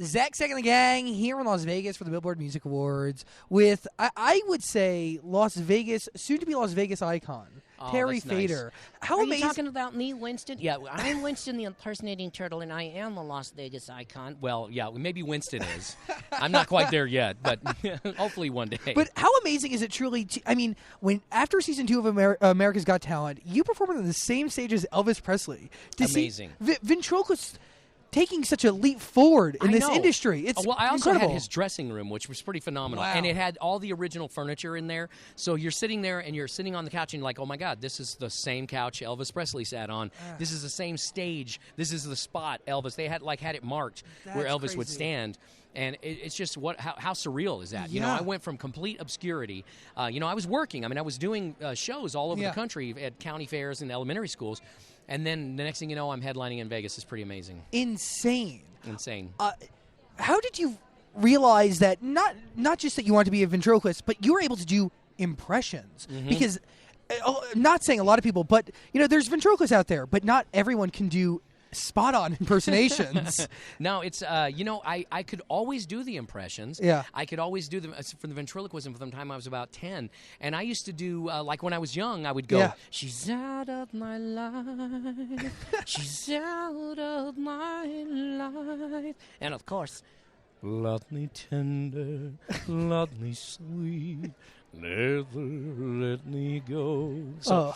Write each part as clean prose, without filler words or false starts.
Zach Second and the Gang here in Las Vegas for the Billboard Music Awards with, I would say, Las Vegas, soon-to-be Las Vegas icon, Terry Fator. Nice. How Are amazing! you talking about me, Winston? Yeah, I'm Winston the impersonating turtle, and I am a Las Vegas icon. Well, yeah, maybe Winston is. I'm not quite there yet, but hopefully one day. But how amazing is it truly? When after season 2 of America's Got Talent, you performed on the same stage as Elvis Presley. Amazing. Ventriloquist taking such a leap forward in this industry. It's I also incredible. had his dressing room, which was pretty phenomenal. Wow. And it had all the original furniture in there. So you're sitting there and you're sitting on the couch and you're like, oh my God, this is the same couch Elvis Presley sat on. This is the same stage. This is the spot Elvis. They had it marked where Elvis would stand. And it's just how surreal is that? You know, I went from complete obscurity. I was working. I was doing shows all over the country at county fairs and elementary schools. And then the next thing you know, I'm headlining in Vegas. It's pretty amazing. Insane. How did you realize that not just that you wanted to be a ventriloquist, but you were able to do impressions? Mm-hmm. Because, not saying a lot of people, but there's ventriloquists out there, but not everyone can do spot-on impersonations. No, it's, I could always do the impressions. Yeah. I could always do them for the ventriloquism from the time I was about 10. And I used to do, like when I was young, I would go, she's out of my life, she's out of my life. And of course, love me tender, love me sweet, never let me go. So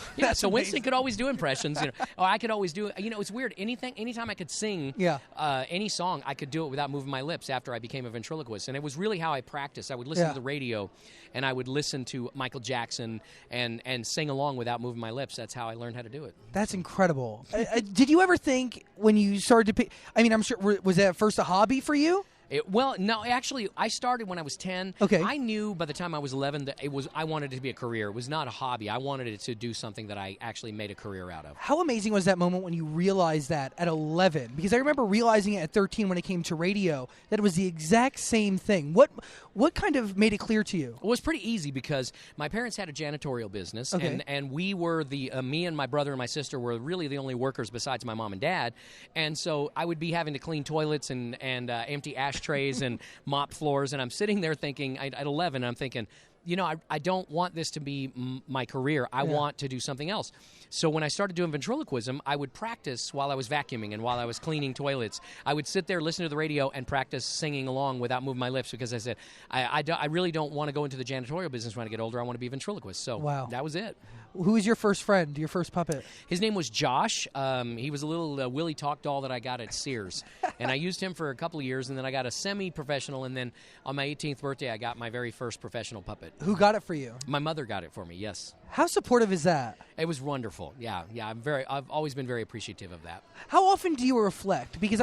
Winston could always do impressions. Or I could always do. It's weird. Anytime I could sing, any song, I could do it without moving my lips. After I became a ventriloquist, and it was really how I practiced. I would listen to the radio, and I would listen to Michael Jackson and sing along without moving my lips. That's how I learned how to do it. That's incredible. Did you ever think when you started to pick? I'm sure was that first a hobby for you? No, actually, I started when I was 10. Okay. I knew by the time I was 11 that I wanted it to be a career. It was not a hobby. I wanted it to do something that I actually made a career out of. How amazing was that moment when you realized that at 11? Because I remember realizing it at 13 when it came to radio, that it was the exact same thing. What kind of made it clear to you? Well, it was pretty easy because my parents had a janitorial business, and we were me and my brother and my sister were really the only workers besides my mom and dad. And so I would be having to clean toilets and empty ashtrays and mop floors, and I'm sitting there thinking, at 11, I'm thinking, I don't want this to be my career. I want to do something else. So when I started doing ventriloquism, I would practice while I was vacuuming and while I was cleaning toilets. I would sit there, listen to the radio, and practice singing along without moving my lips because I said, I really don't want to go into the janitorial business when I get older. I want to be a ventriloquist. So that was it. Who was your first friend, your first puppet? His name was Josh. He was a little Willie Talk doll that I got at Sears. And I used him for a couple of years, and then I got a semi-professional, and then on my 18th birthday, I got my very first professional puppet. Who got it for you? My mother got it for me, yes. How supportive is that? It was wonderful. Yeah. I've always been very appreciative of that. How often do you reflect? Because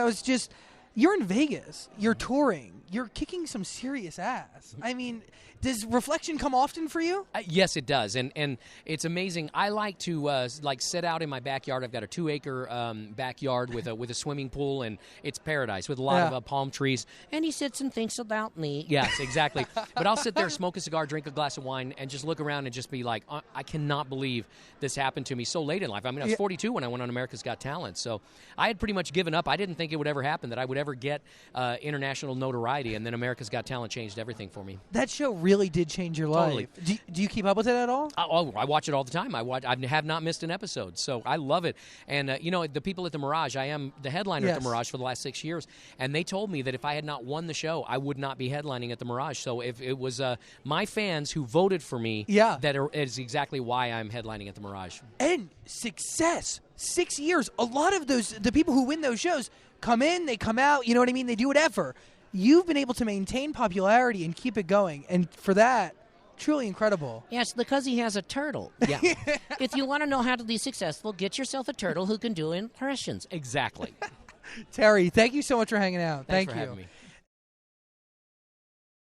you're in Vegas, you're touring, you're kicking some serious ass. Does reflection come often for you? Yes, it does, and it's amazing. I like to sit out in my backyard. I've got a 2-acre backyard with a swimming pool, and it's paradise with a lot of palm trees. And he sits and thinks about me. Yes, exactly. But I'll sit there, smoke a cigar, drink a glass of wine, and just look around and just be like, I cannot believe this happened to me so late in life. I was 42 when I went on America's Got Talent, so I had pretty much given up. I didn't think it would ever happen, that I would ever get international notoriety, and then America's Got Talent changed everything for me. That show really did change your life. Totally. Do you keep up with it at all? I watch it all the time. I have not missed an episode, so I love it. And, the people at the Mirage, I am the headliner at the Mirage for the last 6 years, and they told me that if I had not won the show, I would not be headlining at the Mirage. So if it was my fans who voted for me, that is exactly why I'm headlining at the Mirage. And success. 6 years. A lot of the people who win those shows come in, they come out, you know what I mean? They do whatever. You've been able to maintain popularity and keep it going, and for that, truly incredible. Yes, because he has a turtle. Yeah. If you want to know how to be successful, get yourself a turtle who can do impressions. Exactly. Terry, thank you so much for hanging out. Thanks for having me.